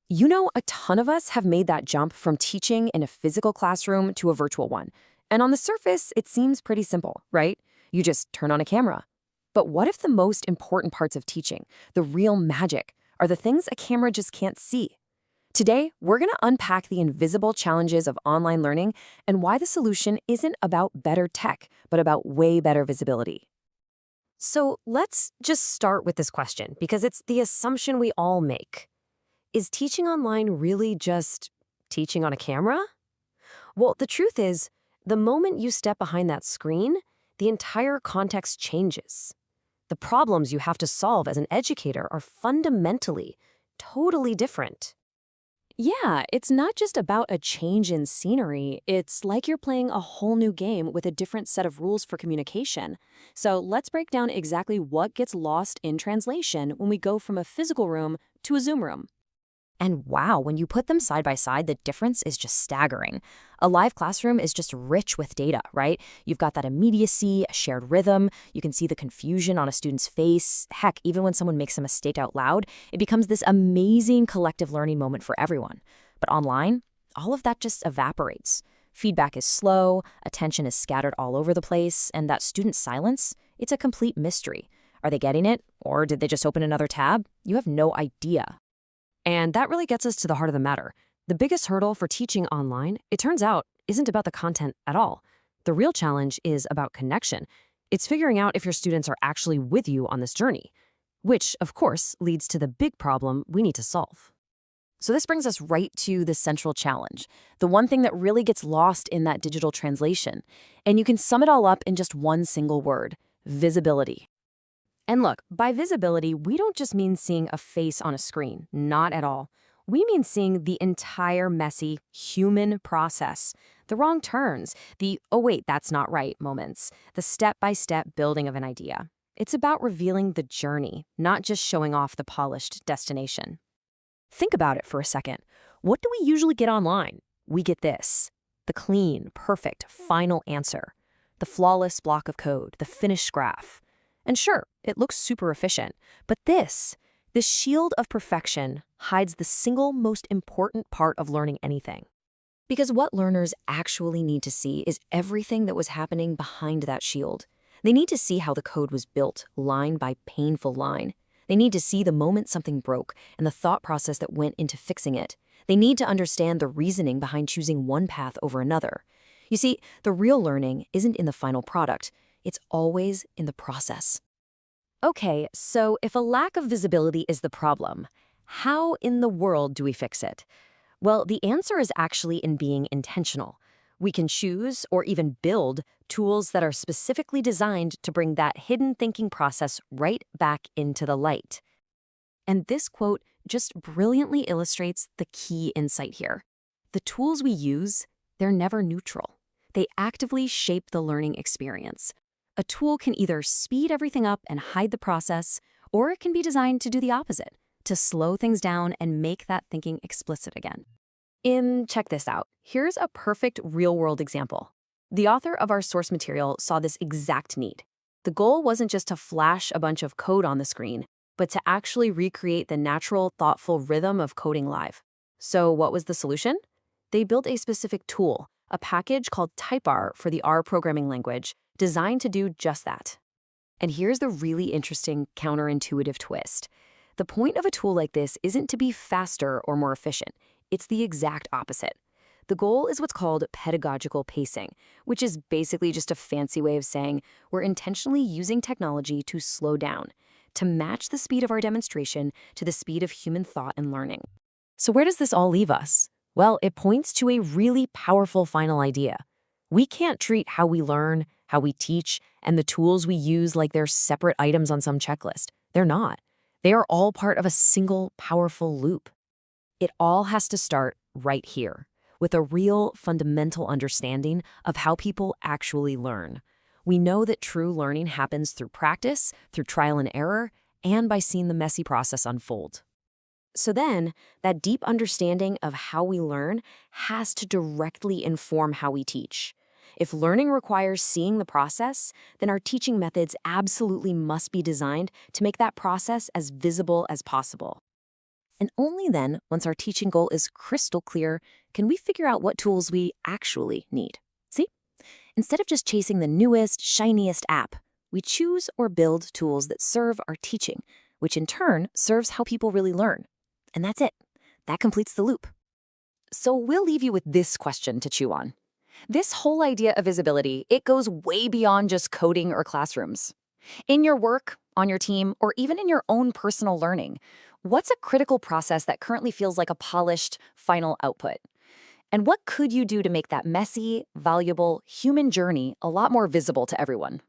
You know, a ton of us have made that jump from teaching in a physical classroom to a virtual one. And on the surface, it seems pretty simple, right? You just turn on a camera. But what if the most important parts of teaching, the real magic, are the things a camera just can't see? Today, we're going to unpack the invisible challenges of online learning and why the solution isn't about better tech, but about way better visibility. So let's just start with this question because it's the assumption we all make. Is teaching online really just teaching on a camera? Well, the truth is, the moment you step behind that screen, the entire context changes. The problems you have to solve as an educator are fundamentally, totally different. Yeah, it's not just about a change in scenery. It's like you're playing a whole new game with a different set of rules for communication. So let's break down exactly what gets lost in translation when we go from a physical room to a Zoom room. And wow, when you put them side by side, the difference is just staggering. A live classroom is just rich with data, right? You've got that immediacy, a shared rhythm. You can see the confusion on a student's face. Heck, even when someone makes a mistake out loud, it becomes this amazing collective learning moment for everyone. But online, all of that just evaporates. Feedback is slow, attention is scattered all over the place, and that student silence, it's a complete mystery. Are they getting it? Or did they just open another tab? You have no idea. And that really gets us to the heart of the matter. The biggest hurdle for teaching online, it turns out, isn't about the content at all. The real challenge is about connection. It's figuring out if your students are actually with you on this journey, which, of course, leads to the big problem we need to solve. So this brings us right to the central challenge, the one thing that really gets lost in that digital translation. And you can sum it all up in just one single word: visibility. And look, by visibility, we don't just mean seeing a face on a screen, not at all. We mean seeing the entire messy human process, the wrong turns, the oh wait, that's not right moments, the step-by-step building of an idea. It's about revealing the journey, not just showing off the polished destination. Think about it for a second. What do we usually get online? We get this: the clean, perfect, final answer, the flawless block of code, the finished graph. And sure, it looks super efficient, but this shield of perfection hides the single most important part of learning anything. Because what learners actually need to see is everything that was happening behind that shield. They need to see how the code was built, line by painful line. They need to see the moment something broke and the thought process that went into fixing it. They need to understand the reasoning behind choosing one path over another. You see, the real learning isn't in the final product. It's always in the process. Okay, so if a lack of visibility is the problem, how in the world do we fix it? Well, the answer is actually in being intentional. We can choose or even build tools that are specifically designed to bring that hidden thinking process right back into the light. And this quote just brilliantly illustrates the key insight here. The tools we use, they're never neutral. They actively shape the learning experience. A tool can either speed everything up and hide the process, or it can be designed to do the opposite, to slow things down and make that thinking explicit again. Check this out. Here's a perfect real-world example. The author of our source material saw this exact need. The goal wasn't just to flash a bunch of code on the screen, but to actually recreate the natural, thoughtful rhythm of coding live. So what was the solution? They built a specific tool, a package called TypeR for the R programming language, designed to do just that. And here's the really interesting counterintuitive twist. The point of a tool like this isn't to be faster or more efficient. It's the exact opposite. The goal is what's called pedagogical pacing, which is basically just a fancy way of saying we're intentionally using technology to slow down, to match the speed of our demonstration to the speed of human thought and learning. So where does this all leave us? Well, it points to a really powerful final idea. We can't treat how we learn, how we teach, and the tools we use like they're separate items on some checklist. They're not. They are all part of a single, powerful loop. It all has to start right here, with a real fundamental understanding of how people actually learn. We know that true learning happens through practice, through trial and error, and by seeing the messy process unfold. So then, that deep understanding of how we learn has to directly inform how we teach. If learning requires seeing the process, then our teaching methods absolutely must be designed to make that process as visible as possible. And only then, once our teaching goal is crystal clear, can we figure out what tools we actually need. See? Instead of just chasing the newest, shiniest app, we choose or build tools that serve our teaching, which in turn serves how people really learn. And that's it. That completes the loop. So we'll leave you with this question to chew on. This whole idea of visibility, it goes way beyond just coding or classrooms. In your work, on your team, or even in your own personal learning, what's a critical process that currently feels like a polished, final output? And what could you do to make that messy, valuable, human journey a lot more visible to everyone?